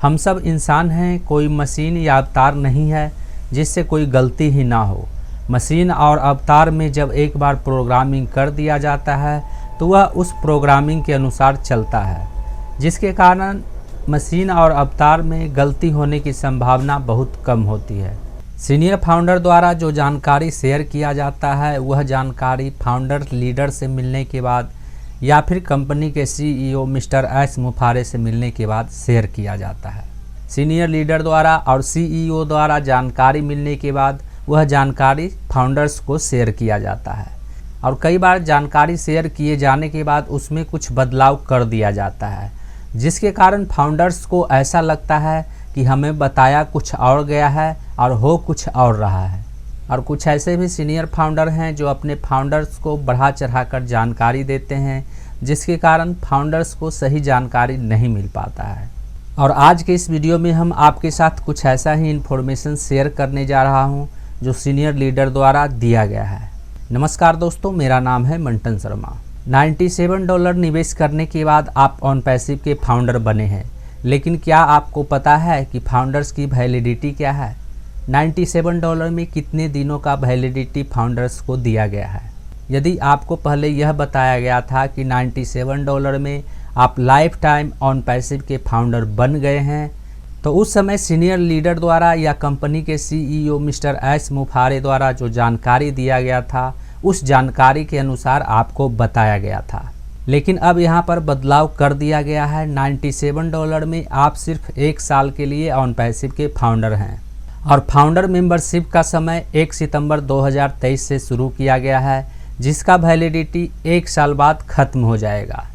हम सब इंसान हैं, कोई मशीन या अवतार नहीं है जिससे कोई गलती ही ना हो। मशीन और अवतार में जब एक बार प्रोग्रामिंग कर दिया जाता है तो वह उस प्रोग्रामिंग के अनुसार चलता है, जिसके कारण मशीन और अवतार में गलती होने की संभावना बहुत कम होती है। सीनियर फाउंडर द्वारा जो जानकारी शेयर किया जाता है वह जानकारी फाउंडर लीडर से मिलने के बाद या फिर कंपनी के CEO मिस्टर एस मुफारे से मिलने के बाद शेयर किया जाता है। सीनियर लीडर द्वारा और CEO द्वारा जानकारी मिलने के बाद वह जानकारी फाउंडर्स को शेयर किया जाता है और कई बार जानकारी शेयर किए जाने के बाद उसमें कुछ बदलाव कर दिया जाता है, जिसके कारण फाउंडर्स को ऐसा लगता है कि हमें बताया कुछ और गया है और हो कुछ और रहा है। और कुछ ऐसे भी सीनियर फाउंडर हैं जो अपने फाउंडर्स को बढ़ा चढ़ाकर जानकारी देते हैं, जिसके कारण फाउंडर्स को सही जानकारी नहीं मिल पाता है। और आज के इस वीडियो में हम आपके साथ कुछ ऐसा ही इन्फॉर्मेशन शेयर करने जा रहा हूं जो सीनियर लीडर द्वारा दिया गया है। नमस्कार दोस्तों, मेरा नाम है मंटन शर्मा। $97 निवेश करने के बाद आप OnPassive के फाउंडर बने हैं, लेकिन क्या आपको पता है कि फाउंडर्स की वैलिडिटी क्या है? $97 में कितने दिनों का वैलिडिटी फाउंडर्स को दिया गया है? यदि आपको पहले यह बताया गया था कि $97 में आप लाइफ टाइम OnPassive के फाउंडर बन गए हैं, तो उस समय सीनियर लीडर द्वारा या कंपनी के CEO मिस्टर एस मुफारे द्वारा जो जानकारी दिया गया था उस जानकारी के अनुसार आपको बताया गया था। लेकिन अब यहाँ पर बदलाव कर दिया गया है। $97 में आप सिर्फ 1 साल के लिए OnPassive के फाउंडर हैं और फाउंडर मेंबरशिप का समय 1 सितंबर 2023 से शुरू किया गया है, जिसका वैलिडिटी 1 साल बाद ख़त्म हो जाएगा।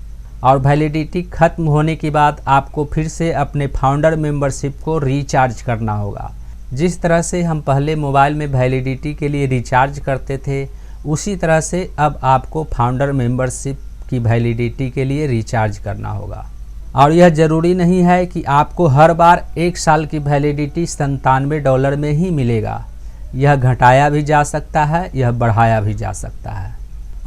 और वैलिडिटी ख़त्म होने के बाद आपको फिर से अपने फाउंडर मेंबरशिप को रिचार्ज करना होगा। जिस तरह से हम पहले मोबाइल में वैलिडिटी के लिए रिचार्ज करते थे, उसी तरह से अब आपको फाउंडर मेंबरशिप की वैलिडिटी के लिए रिचार्ज करना होगा। और यह ज़रूरी नहीं है कि आपको हर बार 1 साल की वैलिडिटी $97 में ही मिलेगा। यह घटाया भी जा सकता है, यह बढ़ाया भी जा सकता है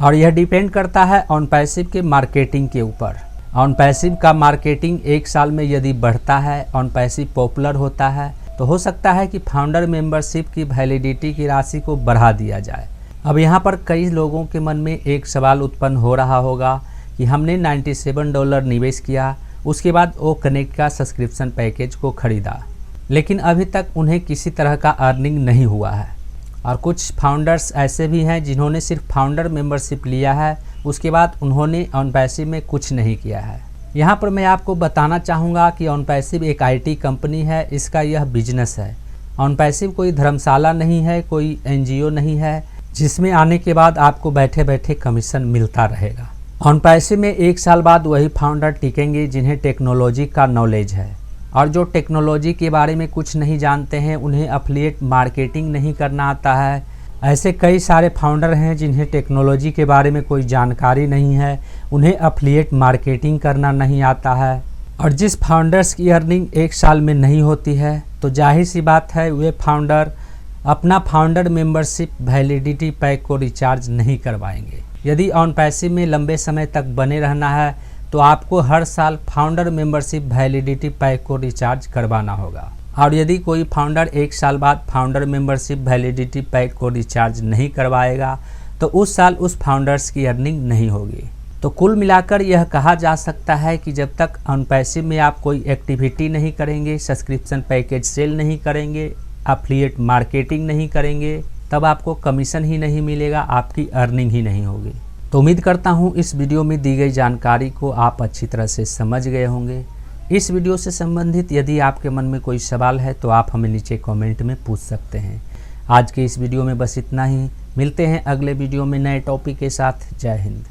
और यह डिपेंड करता है OnPassive के मार्केटिंग के ऊपर। OnPassive का मार्केटिंग 1 साल में यदि बढ़ता है, OnPassive पॉपुलर होता है, तो हो सकता है कि फाउंडर मेंबरशिप की वैलिडिटी की राशि को बढ़ा दिया जाए। अब यहाँ पर कई लोगों के मन में एक सवाल उत्पन्न हो रहा होगा कि हमने $97 निवेश किया, उसके बाद वो कनेक्ट का सब्सक्रिप्शन पैकेज को ख़रीदा, लेकिन अभी तक उन्हें किसी तरह का अर्निंग नहीं हुआ है। और कुछ फाउंडर्स ऐसे भी हैं जिन्होंने सिर्फ फाउंडर मेंबरशिप लिया है, उसके बाद उन्होंने OnPassive में कुछ नहीं किया है। यहाँ पर मैं आपको बताना चाहूँगा कि OnPassive एक IT कंपनी है, इसका यह बिजनेस है। OnPassive कोई धर्मशाला नहीं है, कोई NGO नहीं है जिसमें आने के बाद आपको बैठे बैठे कमीशन मिलता रहेगा। OnPassive में 1 साल बाद वही फाउंडर टिकेंगे जिन्हें टेक्नोलॉजी का नॉलेज है, और जो टेक्नोलॉजी के बारे में कुछ नहीं जानते हैं, उन्हें एफिलिएट मार्केटिंग नहीं करना आता है। ऐसे कई सारे फाउंडर हैं जिन्हें टेक्नोलॉजी के बारे में कोई जानकारी नहीं है, उन्हें एफिलिएट मार्केटिंग करना नहीं आता है। और जिस फाउंडर्स की अर्निंग 1 साल में नहीं होती है, तो जाहिर सी बात है वे फाउंडर अपना फाउंडर मेंबरशिप वैलिडिटी पैक को रिचार्ज नहीं करवाएंगे। यदि OnPassive में लंबे समय तक बने रहना है तो आपको हर साल फाउंडर मेंबरशिप वैलिडिटी पैक को रिचार्ज करवाना होगा। और यदि कोई फाउंडर 1 साल बाद फाउंडर मेंबरशिप वैलिडिटी पैक को रिचार्ज नहीं करवाएगा तो उस साल उस फाउंडर्स की अर्निंग नहीं होगी। तो कुल मिलाकर यह कहा जा सकता है कि जब तक OnPassive में आप कोई एक्टिविटी नहीं करेंगे, सब्सक्रिप्शन पैकेज सेल नहीं करेंगे, एफिलिएट मार्केटिंग नहीं करेंगे, तब आपको कमीशन ही नहीं मिलेगा, आपकी अर्निंग ही नहीं होगी। तो उम्मीद करता हूँ इस वीडियो में दी गई जानकारी को आप अच्छी तरह से समझ गए होंगे। इस वीडियो से संबंधित यदि आपके मन में कोई सवाल है तो आप हमें नीचे कमेंट में पूछ सकते हैं। आज के इस वीडियो में बस इतना ही। मिलते हैं अगले वीडियो में नए टॉपिक के साथ। जय हिंद।